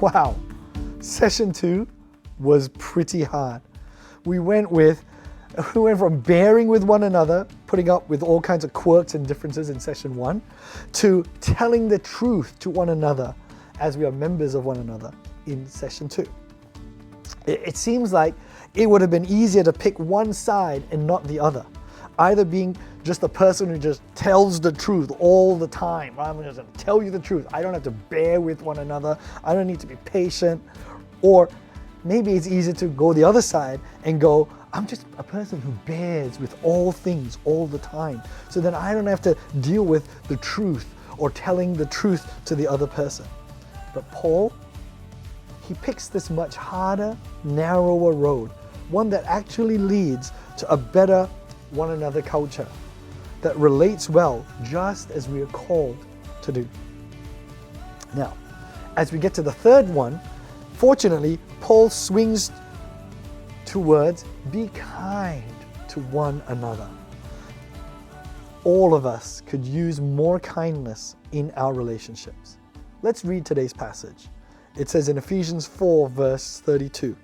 Wow, session 2 was pretty hard. We went from bearing with one another, putting up with all kinds of quirks and differences in session 1, to telling the truth to one another as we are members of one another in session 2. It seems like it would have been easier to pick one side and not the other. Either being just a person who just tells the truth all the time. I'm just going to tell you the truth. I don't have to bear with one another. I don't need to be patient. Or maybe it's easier to go the other side and go, I'm just a person who bears with all things all the time. So then I don't have to deal with the truth or telling the truth to the other person. But Paul, he picks this much harder, narrower road, one that actually leads to a better one another culture that relates well, just as we are called to do. Now, as we get to the third one, fortunately, Paul swings towards be kind to one another. All of us could use more kindness in our relationships. Let's read today's passage. It says in Ephesians 4, verse 32,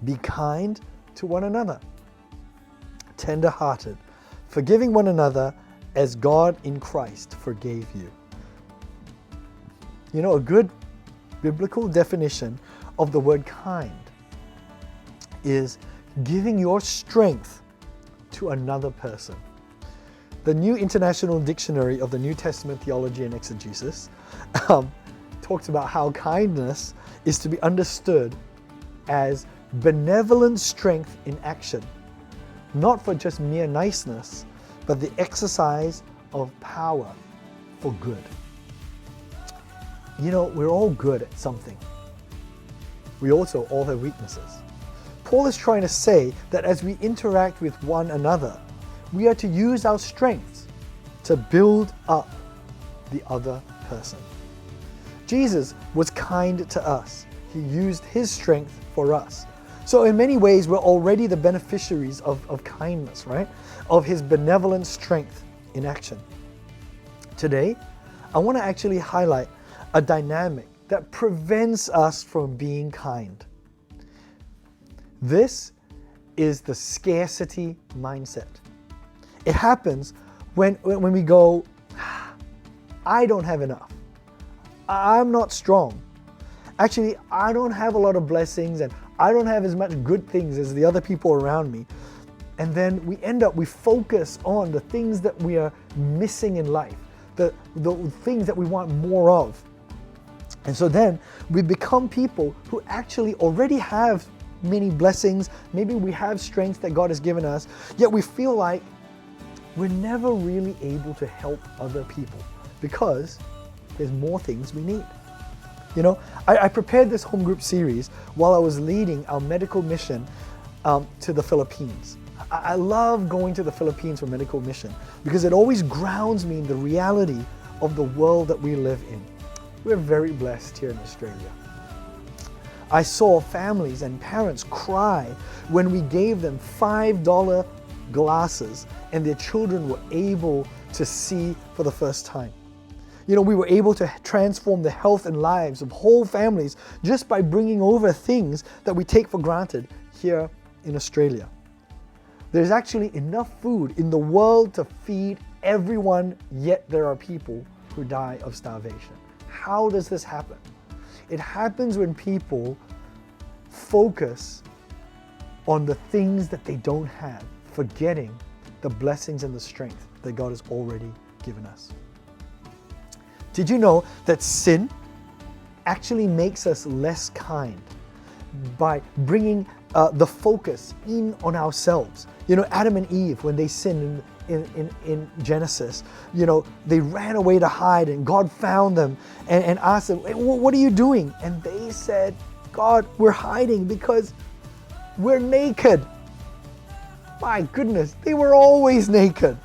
be kind to one another, tender-hearted, forgiving one another as God in Christ forgave you. You know, a good biblical definition of the word kind is giving your strength to another person. The New International Dictionary of the New Testament Theology and Exegesis talks about how kindness is to be understood as benevolent strength in action, not for just mere niceness, but the exercise of power for good. You know, we're all good at something. We also all have weaknesses. Paul is trying to say that as we interact with one another, we are to use our strengths to build up the other person. Jesus was kind to us. He used his strength for us. So in many ways, we're already the beneficiaries of kindness, right? Of his benevolent strength in action. Today, I want to actually highlight a dynamic that prevents us from being kind. This is the scarcity mindset. It happens when we go, I don't have enough. I'm not strong. Actually, I don't have a lot of blessings and I don't have as much good things as the other people around me. And then we focus on the things that we are missing in life, the things that we want more of. And so then we become people who actually already have many blessings. Maybe we have strength that God has given us, yet we feel like we're never really able to help other people because there's more things we need. You know, I prepared this home group series while I was leading our medical mission to the Philippines. I love going to the Philippines for medical mission because it always grounds me in the reality of the world that we live in. We're very blessed here in Australia. I saw families and parents cry when we gave them $5 glasses and their children were able to see for the first time. You know, we were able to transform the health and lives of whole families just by bringing over things that we take for granted here in Australia. There's actually enough food in the world to feed everyone, yet there are people who die of starvation. How does this happen? It happens when people focus on the things that they don't have, forgetting the blessings and the strength that God has already given us. Did you know that sin actually makes us less kind by bringing the focus in on ourselves? You know, Adam and Eve, when they sinned in Genesis, you know, they ran away to hide and God found them and asked them, what are you doing? And they said, God, we're hiding because we're naked. My goodness, they were always naked.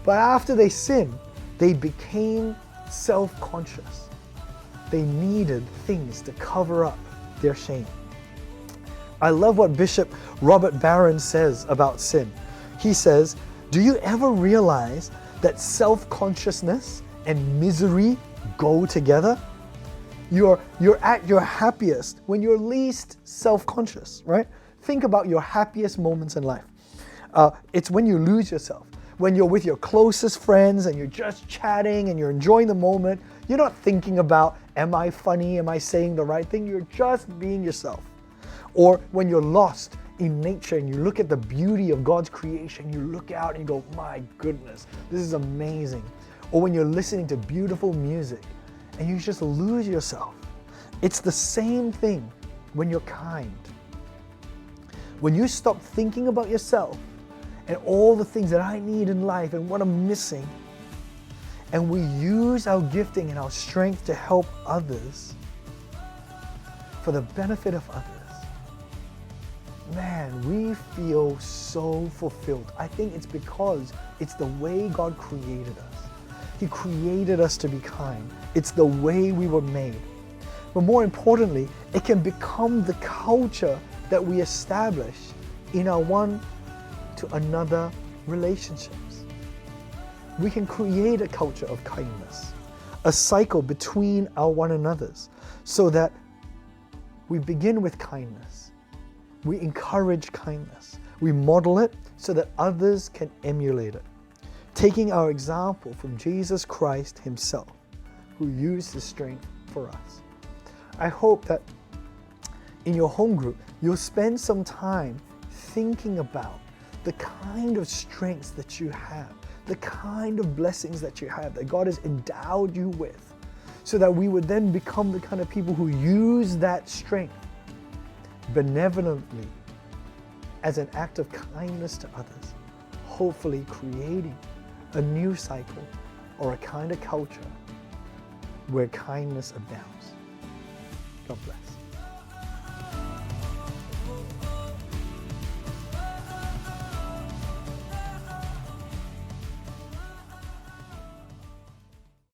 But after they sinned, they became self-conscious. They needed things to cover up their shame. I love what Bishop Robert Barron says about sin. He says, do you ever realize that self-consciousness and misery go together? You're at your happiest when you're least self-conscious, right? Think about your happiest moments in life. It's when you lose yourself, when you're with your closest friends and you're just chatting and you're enjoying the moment. You're not thinking about, am I funny? Am I saying the right thing? You're just being yourself. Or when you're lost in nature and you look at the beauty of God's creation, you look out and you go, my goodness, this is amazing. Or when you're listening to beautiful music and you just lose yourself. It's the same thing when you're kind. When you stop thinking about yourself and all the things that I need in life and what I'm missing, and we use our gifting and our strength to help others for the benefit of others, man, we feel so fulfilled. I think it's because it's the way God created us. He created us to be kind. It's the way we were made. But more importantly, it can become the culture that we establish in our one to another relationships. We can create a culture of kindness, a cycle between our one another's, so that we begin with kindness. We encourage kindness. We model it so that others can emulate it, taking our example from Jesus Christ himself, who used his strength for us. I hope that in your home group, you'll spend some time thinking about the kind of strengths that you have, the kind of blessings that you have, that God has endowed you with, so that we would then become the kind of people who use that strength benevolently as an act of kindness to others, hopefully creating a new cycle or a kind of culture where kindness abounds. God bless.